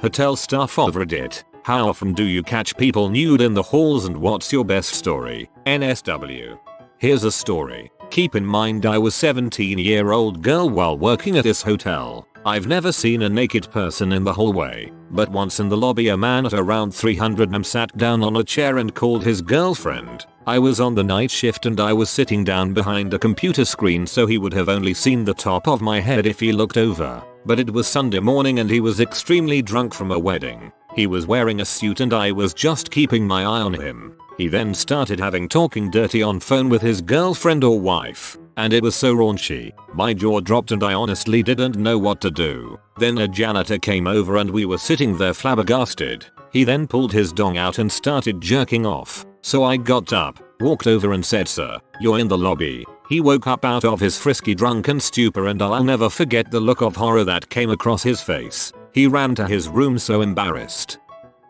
Hotel stuff of Reddit. How often do you catch people nude in the halls and what's your best story? NSW. Here's a story. Keep in mind I was 17-year-old girl while working at this hotel. I've never seen a naked person in the hallway, but once in the lobby a man at around 300 m sat down on a chair and called his girlfriend. I was on the night shift and I was sitting down behind a computer screen, so he would have only seen the top of my head if he looked over. But it was Sunday morning and he was extremely drunk from a wedding. He was wearing a suit and I was just keeping my eye on him. He then started talking dirty on phone with his girlfriend or wife. And it was so raunchy, my jaw dropped and I honestly didn't know what to do. Then a janitor came over and we were sitting there flabbergasted. He then pulled his dong out and started jerking off. So I got up, walked over and said, "Sir, you're in the lobby." He woke up out of his frisky drunken stupor and I'll never forget the look of horror that came across his face. He ran to his room so embarrassed.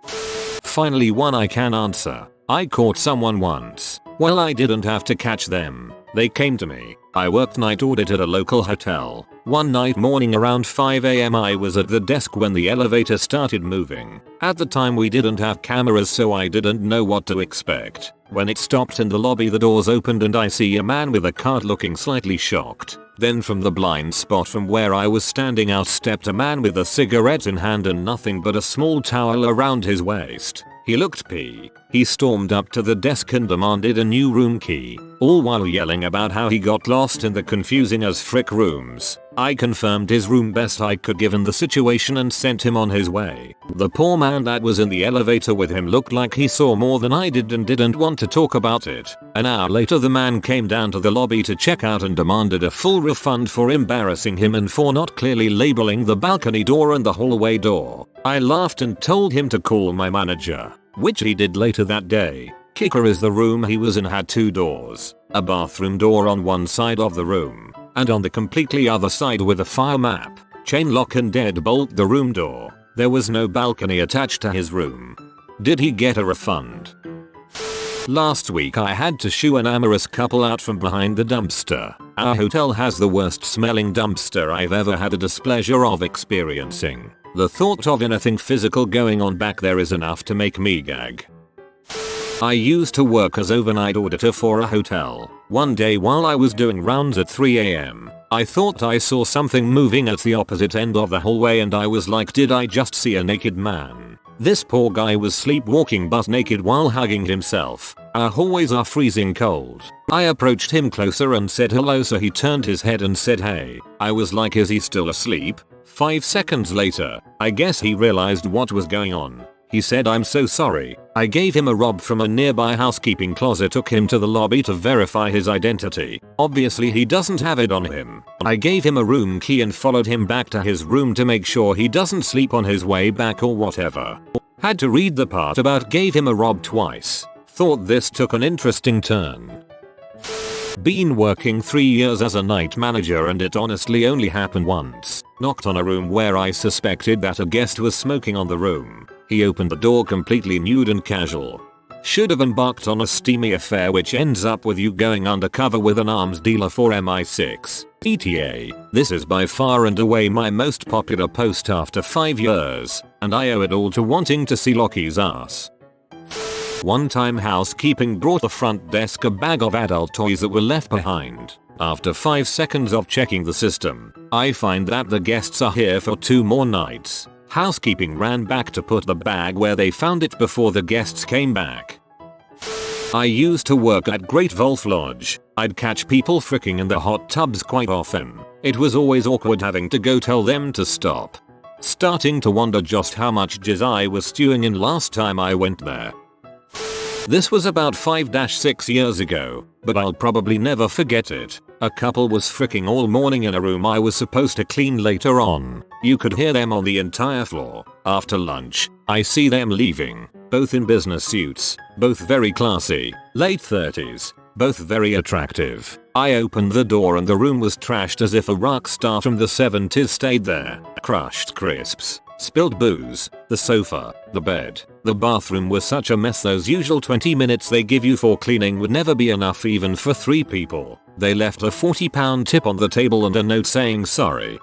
Finally one I can answer. I caught someone once. Well, I didn't have to catch them. They came to me. I worked night audit at a local hotel. One night morning around 5 AM I was at the desk when the elevator started moving. At the time we didn't have cameras so I didn't know what to expect. When it stopped in the lobby the doors opened and I see a man with a card looking slightly shocked. Then from the blind spot from where I was standing out stepped a man with a cigarette in hand and nothing but a small towel around his waist. He looked pee. He stormed up to the desk and demanded a new room key, all while yelling about how he got lost in the confusing as frick rooms. I confirmed his room best I could given the situation and sent him on his way. The poor man that was in the elevator with him looked like he saw more than I did and didn't want to talk about it. An hour later the man came down to the lobby to check out and demanded a full refund for embarrassing him and for not clearly labeling the balcony door and the hallway door. I laughed and told him to call my manager, which he did later that day. Kicker is the room he was in had two doors, a bathroom door on one side of the room, and on the completely other side with a file map, chain lock and deadbolt the room door. There was no balcony attached to his room. Did he get a refund? Last week I had to shoo an amorous couple out from behind the dumpster. Our hotel has the worst smelling dumpster I've ever had the displeasure of experiencing. The thought of anything physical going on back there is enough to make me gag. I used to work as overnight auditor for a hotel. One day while I was doing rounds at 3 AM, I thought I saw something moving at the opposite end of the hallway and I was like, did I just see a naked man? This poor guy was sleepwalking butt naked while hugging himself. Our hallways are freezing cold. I approached him closer and said hello, so he turned his head and said hey. I was like, is he still asleep? 5 seconds later, I guess he realized what was going on. He said, I'm so sorry. I gave him a robe from a nearby housekeeping closet, took him to the lobby to verify his identity. Obviously he doesn't have it on him. I gave him a room key and followed him back to his room to make sure he doesn't sleep on his way back or whatever. Had to read the part about gave him a robe twice. Thought this took an interesting turn. Been working 3 years as a night manager and it honestly only happened once. Knocked on a room where I suspected that a guest was smoking on the room. He opened the door completely nude and casual. Should have embarked on a steamy affair which ends up with you going undercover with an arms dealer for MI6. ETA. This is by far and away my most popular post after 5 years, and I owe it all to wanting to see Lockie's ass. One time housekeeping brought the front desk a bag of adult toys that were left behind. After 5 seconds of checking the system, I find that the guests are here for 2 more nights. Housekeeping ran back to put the bag where they found it before the guests came back. I used to work at Great Wolf Lodge. I'd catch people fricking in the hot tubs quite often. It was always awkward having to go tell them to stop. Starting to wonder just how much jizz I was stewing in last time I went there. This was about 5-6 years ago, but I'll probably never forget it. A couple was fricking all morning in a room I was supposed to clean later on. You could hear them on the entire floor. After lunch, I see them leaving, both in business suits, both very classy, late 30s, both very attractive. I opened the door and the room was trashed as if a rock star from the 70s stayed there. Crushed crisps, spilled booze, the sofa, the bed, the bathroom was such a mess. Those usual 20 minutes they give you for cleaning would never be enough even for 3 people. They left a £40 tip on the table and a note saying sorry.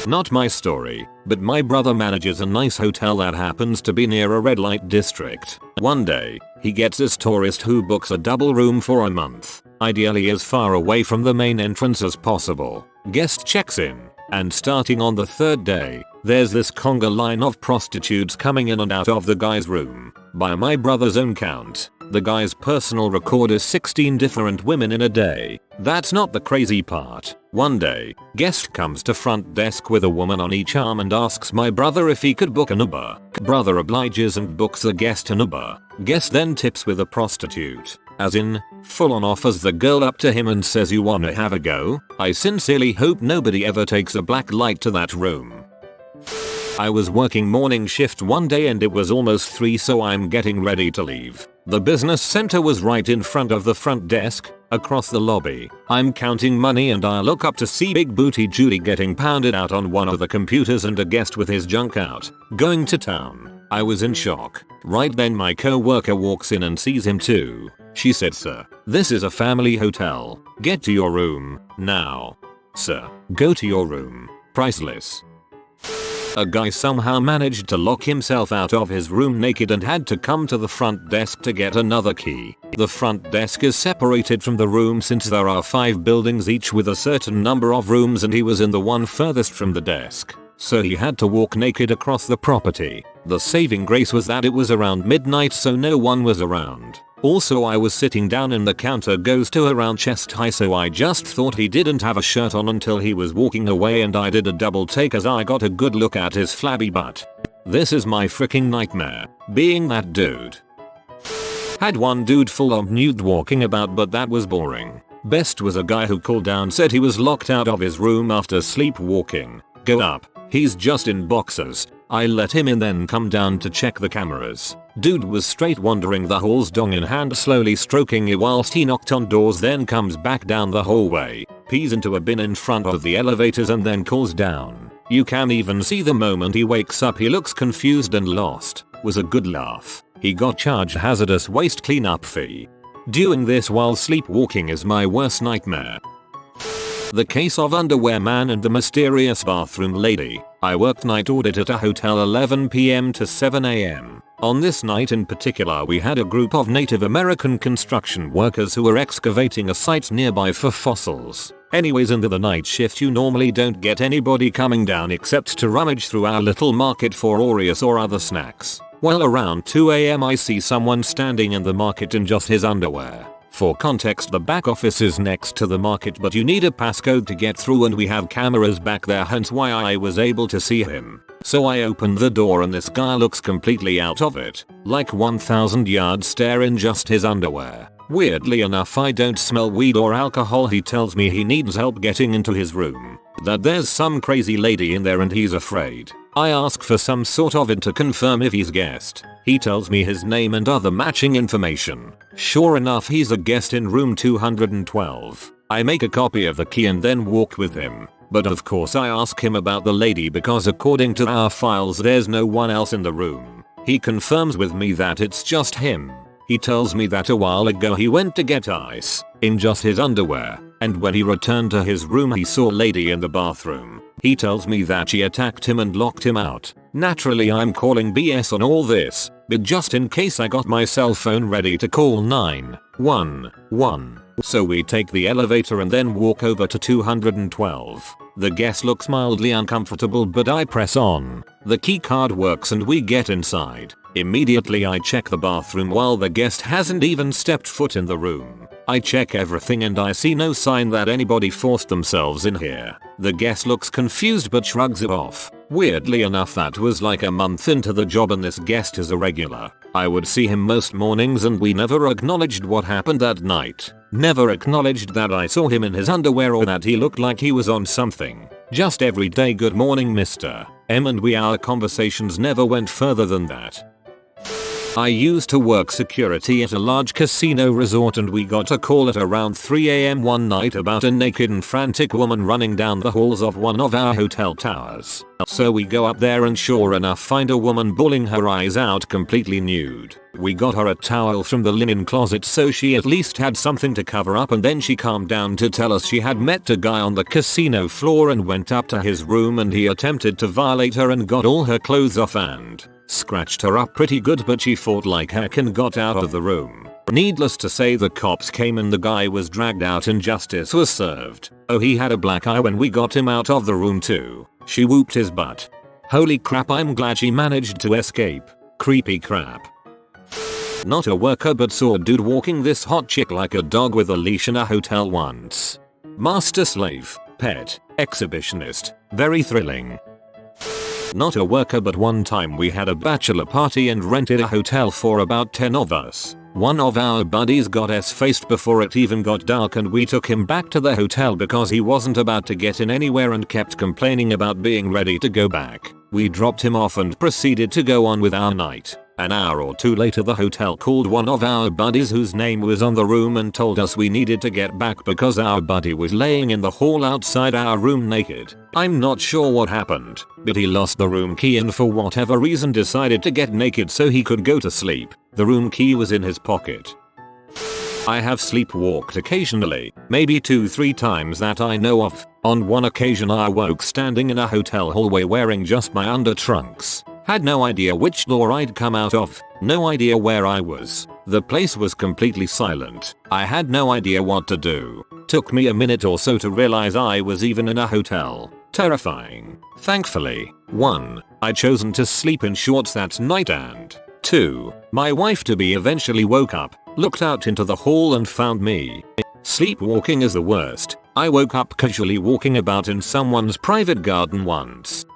Not my story, but my brother manages a nice hotel that happens to be near a red light district. One day, he gets this tourist who books a double room for a month, ideally as far away from the main entrance as possible. Guest checks in, and starting on the third day, there's this conga line of prostitutes coming in and out of the guy's room. By my brother's own count, the guy's personal record is 16 different women in a day. That's not the crazy part. One day, guest comes to front desk with a woman on each arm and asks my brother if he could book an Uber. Brother obliges and books the guest an Uber. Guest then tips with a prostitute. As in, full on offers the girl up to him and says, "You wanna have a go?" I sincerely hope nobody ever takes a black light to that room. I was working morning shift one day and it was almost 3, so I'm getting ready to leave. The business center was right in front of the front desk, across the lobby. I'm counting money and I look up to see big booty Judy getting pounded out on one of the computers and a guest with his junk out, going to town. I was in shock. Right then my co-worker walks in and sees him too. She said, "Sir, this is a family hotel. Get to your room, now." "Sir, go to your room." Priceless. A guy somehow managed to lock himself out of his room naked and had to come to the front desk to get another key. The front desk is separated from the room since there are 5 buildings each with a certain number of rooms, and he was in the one furthest from the desk. So he had to walk naked across the property. The saving grace was that it was around midnight, so no one was around. Also, I was sitting down and the counter goes to around chest high, so I just thought he didn't have a shirt on until he was walking away, and I did a double take as I got a good look at his flabby butt. This is my freaking nightmare, being that dude. Had one dude full on nude walking about, but that was boring. Best was a guy who called down, said he was locked out of his room after sleepwalking. Go up, he's just in boxers. I let him in, then come down to check the cameras. Dude was straight wandering the halls, dong in hand, slowly stroking it whilst he knocked on doors, then comes back down the hallway, pees into a bin in front of the elevators and then calls down. You can even see the moment he wakes up he looks confused and lost. Was a good laugh. He got charged hazardous waste cleanup fee. Doing this while sleepwalking is my worst nightmare. The case of underwear man and the mysterious bathroom lady. I worked night audit at a hotel 11 PM to 7 AM. On this night in particular, we had a group of Native American construction workers who were excavating a site nearby for fossils. Anyways, into the night shift you normally don't get anybody coming down except to rummage through our little market for Oreos or other snacks. Well, around 2 AM I see someone standing in the market in just his underwear. For context, the back office is next to the market, but you need a passcode to get through and we have cameras back there, hence why I was able to see him. So I opened the door and this guy looks completely out of it, like 1,000 yard stare in just his underwear. Weirdly enough, I don't smell weed or alcohol. He tells me he needs help getting into his room, that there's some crazy lady in there and he's afraid. I ask for some sort of in to confirm if he's guest. He tells me his name and other matching information. Sure enough, he's a guest in room 212. I make a copy of the key and then walk with him. But of course I ask him about the lady because according to our files there's no one else in the room. He confirms with me that it's just him. He tells me that a while ago he went to get ice in just his underwear, and when he returned to his room he saw a lady in the bathroom. He tells me that she attacked him and locked him out. Naturally I'm calling BS on all this, but just in case I got my cell phone ready to call 911. So we take the elevator and then walk over to 212. The guest looks mildly uncomfortable, but I press on. The key card works and we get inside. Immediately I check the bathroom while the guest hasn't even stepped foot in the room. I check everything and I see no sign that anybody forced themselves in here. The guest looks confused but shrugs it off. Weirdly enough, that was like a month into the job and this guest is a regular. I would see him most mornings and we never acknowledged what happened that night. Never acknowledged that I saw him in his underwear or that he looked like he was on something. Just everyday good morning Mr. M, and our conversations never went further than that. I used to work security at a large casino resort and we got a call at around 3 AM one night about a naked and frantic woman running down the halls of one of our hotel towers. So we go up there and sure enough find a woman bawling her eyes out, completely nude. We got her a towel from the linen closet so she at least had something to cover up, and then she calmed down to tell us she had met a guy on the casino floor and went up to his room and he attempted to violate her and got all her clothes off and scratched her up pretty good, but she fought like heck and got out of the room. Needless to say, the cops came and the guy was dragged out and justice was served. Oh, he had a black eye when we got him out of the room too. She whooped his butt. Holy crap, I'm glad she managed to escape. Creepy crap. Not a worker but saw a dude walking this hot chick like a dog with a leash in a hotel once. Master slave, pet, exhibitionist, very thrilling. Not a worker but one time we had a bachelor party and rented a hotel for about 10 of us. One of our buddies got S-faced before it even got dark and we took him back to the hotel because he wasn't about to get in anywhere and kept complaining about being ready to go back. We dropped him off and proceeded to go on with our night. An hour or two later the hotel called one of our buddies whose name was on the room and told us we needed to get back because our buddy was laying in the hall outside our room naked. I'm not sure what happened, but he lost the room key and for whatever reason decided to get naked so he could go to sleep. The room key was in his pocket. I have sleepwalked occasionally, maybe 2-3 times that I know of. On one occasion I woke standing in a hotel hallway wearing just my undertrunks. Had no idea which door I'd come out of, no idea where I was. The place was completely silent. I had no idea what to do. Took me a minute or so to realize I was even in a hotel. Terrifying. Thankfully, 1. I'd chosen to sleep in shorts that night and 2. My wife-to-be eventually woke up, looked out into the hall and found me. Sleepwalking is the worst. I woke up casually walking about in someone's private garden once.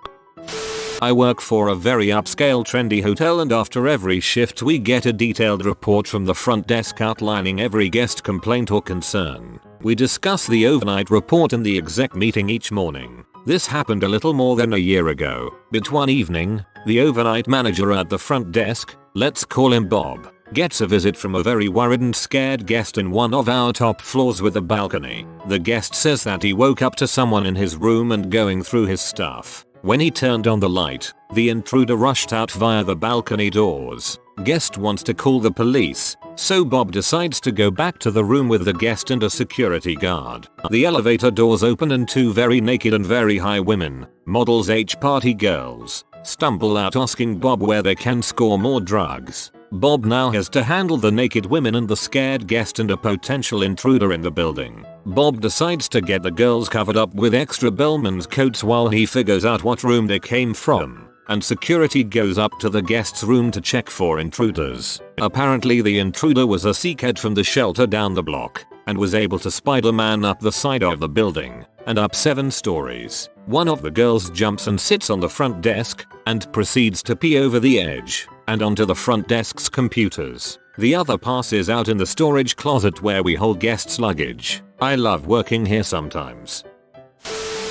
I work for a very upscale trendy hotel and after every shift we get a detailed report from the front desk outlining every guest complaint or concern. We discuss the overnight report in the exec meeting each morning. This happened a little more than a year ago, but one evening, the overnight manager at the front desk, let's call him Bob, gets a visit from a very worried and scared guest in one of our top floors with a balcony. The guest says that he woke up to someone in his room and going through his stuff. When he turned on the light, the intruder rushed out via the balcony doors. Guest wants to call the police, so Bob decides to go back to the room with the guest and a security guard. The elevator doors open and 2 very naked and very high women, models H-party girls, stumble out asking Bob where they can score more drugs. Bob now has to handle the naked women and the scared guest and a potential intruder in the building. Bob decides to get the girls covered up with extra bellman's coats while he figures out what room they came from, and security goes up to the guest's room to check for intruders. Apparently the intruder was a seekhead from the shelter down the block, and was able to Spider-Man up the side of the building, and up 7 stories. One of the girls jumps and sits on the front desk, and proceeds to pee over the edge, and onto the front desk's computers. The other passes out in the storage closet where we hold guests' luggage. I love working here sometimes.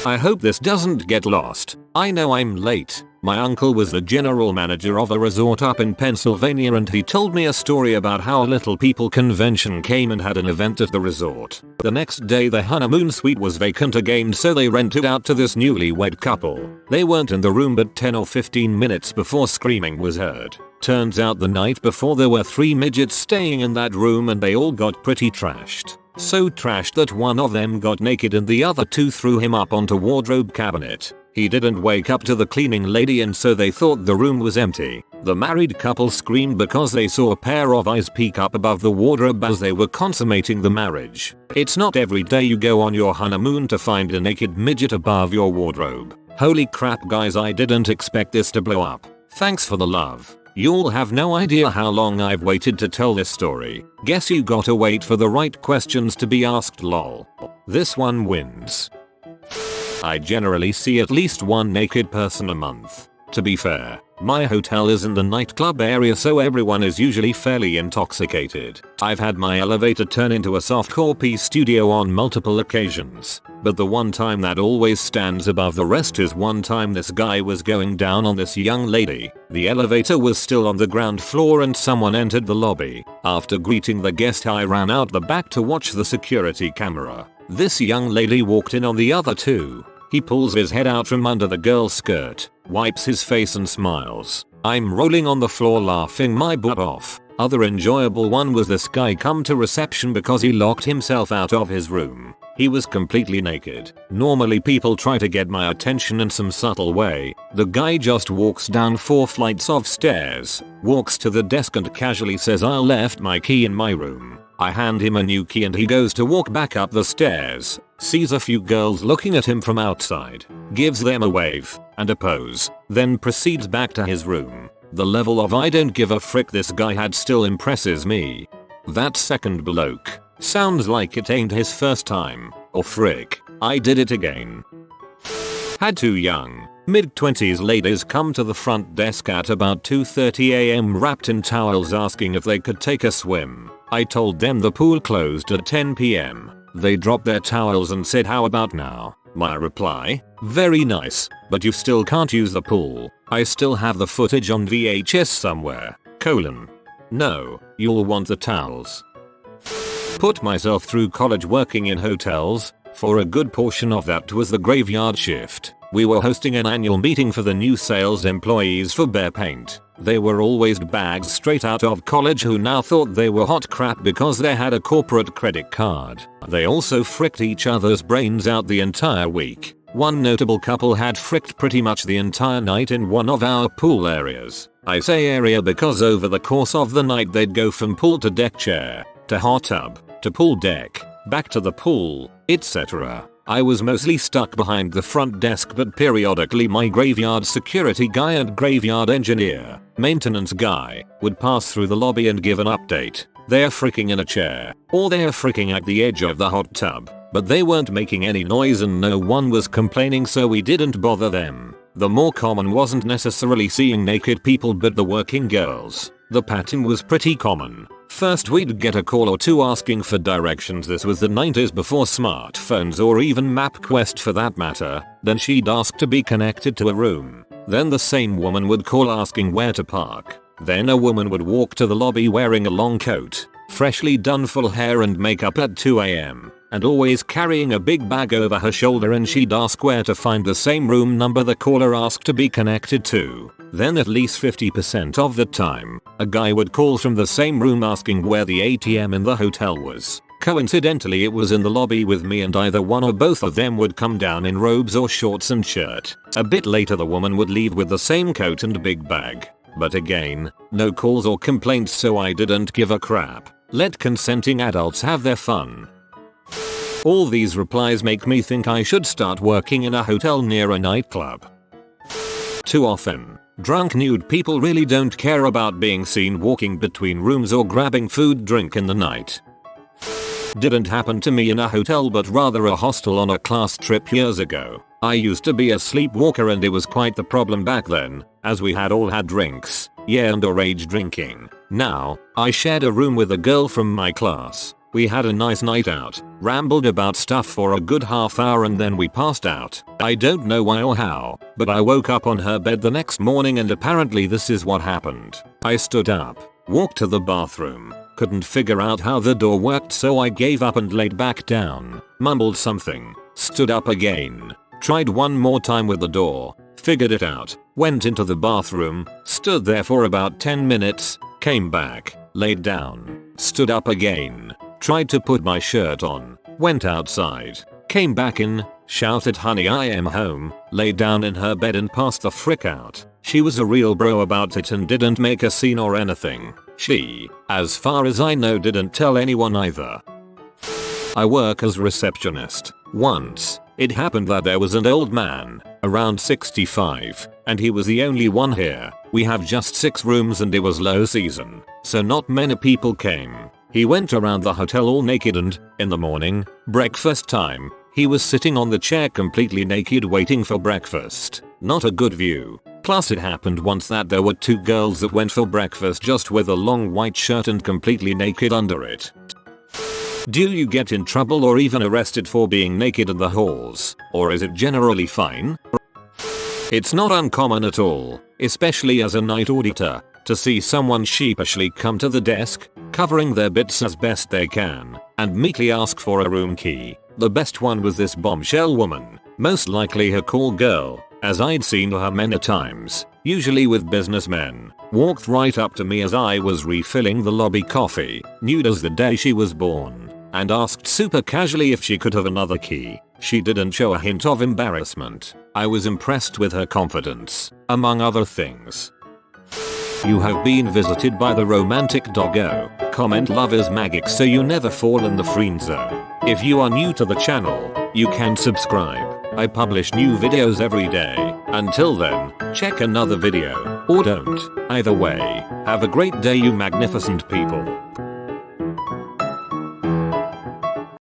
I hope this doesn't get lost. I know I'm late. My uncle was the general manager of a resort up in Pennsylvania and he told me a story about how a Little People convention came and had an event at the resort. The next day the honeymoon suite was vacant again, so they rented out to this newlywed couple. They weren't in the room but 10 or 15 minutes before screaming was heard. Turns out the night before there were 3 midgets staying in that room and they all got pretty trashed. So trashed that one of them got naked and the other 2 threw him up onto wardrobe cabinet. He didn't wake up to the cleaning lady and so they thought the room was empty. The married couple screamed because they saw a pair of eyes peek up above the wardrobe as they were consummating the marriage. It's not every day you go on your honeymoon to find a naked midget above your wardrobe. Holy crap guys, I didn't expect this to blow up. Thanks for the love. You'll have no idea how long I've waited to tell this story. Guess you gotta wait for the right questions to be asked, lol. This one wins. I generally see at least one naked person a month. To be fair, my hotel is in the nightclub area so everyone is usually fairly intoxicated. I've had my elevator turn into a softcore pee studio on multiple occasions, but the one time that always stands above the rest is one time this guy was going down on this young lady. The elevator was still on the ground floor and someone entered the lobby. After greeting the guest I ran out the back to watch the security camera. This young lady walked in on the other 2. He pulls his head out from under the girl's skirt, wipes his face and smiles. I'm rolling on the floor laughing my butt off. Other enjoyable one was this guy come to reception because he locked himself out of his room. He was completely naked. Normally people try to get my attention in some subtle way. The guy just walks down 4 flights of stairs, walks to the desk and casually says, "I left my key in my room." I hand him a new key and he goes to walk back up the stairs, sees a few girls looking at him from outside, gives them a wave and a pose, then proceeds back to his room. The level of I don't give a frick this guy had still impresses me. That second bloke sounds like it ain't his first time. Or frick, I did it again. Had 2 young, mid-20s ladies come to the front desk at about 2:30 am wrapped in towels asking if they could take a swim. I told them the pool closed at 10 p.m. They dropped their towels and said, "How about now?" My reply, "Very nice, but you still can't use the pool. I still have the footage on VHS somewhere, No, you'll want the towels." Put myself through college working in hotels. For a good portion of that was the graveyard shift. We were hosting an annual meeting for the new sales employees for Bear Paint. They were always bags straight out of college who now thought they were hot crap because they had a corporate credit card. They also fricked each other's brains out the entire week. One notable couple had fricked pretty much the entire night in one of our pool areas. I say area because over the course of the night they'd go from pool to deck chair, to hot tub, to pool deck, back to the pool, etc. I was mostly stuck behind the front desk, but periodically my graveyard security guy and graveyard engineer, maintenance guy, would pass through the lobby and give an update. They're freaking in a chair, or they're freaking at the edge of the hot tub. But they weren't making any noise and no one was complaining, so we didn't bother them. The more common wasn't necessarily seeing naked people but the working girls. The pattern was pretty common. First we'd get a call or two asking for directions. This was the 90s before smartphones or even MapQuest for that matter. Then she'd ask to be connected to a room. Then the same woman would call asking where to park. Then a woman would walk to the lobby wearing a long coat, freshly done full hair and makeup at 2 am. And always carrying a big bag over her shoulder, and she'd ask where to find the same room number the caller asked to be connected to. Then at least 50% of the time, a guy would call from the same room asking where the ATM in the hotel was. Coincidentally it was in the lobby with me, and either one or both of them would come down in robes or shorts and shirt. A bit later the woman would leave with the same coat and big bag. But again, no calls or complaints, so I didn't give a crap. Let consenting adults have their fun. All these replies make me think I should start working in a hotel near a nightclub. Too often, drunk nude people really don't care about being seen walking between rooms or grabbing food drink in the night. Didn't happen to me in a hotel but rather a hostel on a class trip years ago. I used to be a sleepwalker and it was quite the problem back then, as we had all had drinks, yeah, underage drinking. Now, I shared a room with a girl from my class. We had a nice night out, rambled about stuff for a good half hour and then we passed out. I don't know why or how, but I woke up on her bed the next morning and apparently this is what happened. I stood up, walked to the bathroom, couldn't figure out how the door worked, so I gave up and laid back down, mumbled something, stood up again, tried one more time with the door, figured it out, went into the bathroom, stood there for about 10 minutes, came back, laid down, stood up again, tried to put my shirt on, went outside, came back in, shouted "Honey, I am home," laid down in her bed and passed the frick out. She was a real bro about it and didn't make a scene or anything. She, as far as I know, didn't tell anyone either. I work as receptionist. Once, it happened that there was an old man, around 65, and he was the only one here. We have just 6 rooms and it was low season, so not many people came. He went around the hotel all naked and, in the morning, breakfast time, he was sitting on the chair completely naked waiting for breakfast. Not a good view. Plus it happened once that there were 2 girls that went for breakfast just with a long white shirt and completely naked under it. Do you get in trouble or even arrested for being naked in the halls, or is it generally fine? It's not uncommon at all, especially as a night auditor, to see someone sheepishly come to the desk, covering their bits as best they can, and meekly ask for a room key. The best one was this bombshell woman, most likely a call girl, as I'd seen her many times, usually with businessmen. Walked right up to me as I was refilling the lobby coffee, nude as the day she was born, and asked super casually if she could have another key. She didn't show a hint of embarrassment. I was impressed with her confidence, among other things. You have been visited by the romantic doggo. Comment love is magic so you never fall in the friend zone. If you are new to the channel, you can subscribe. I publish new videos every day. Until then, check another video, or don't. Either way, have a great day you magnificent people.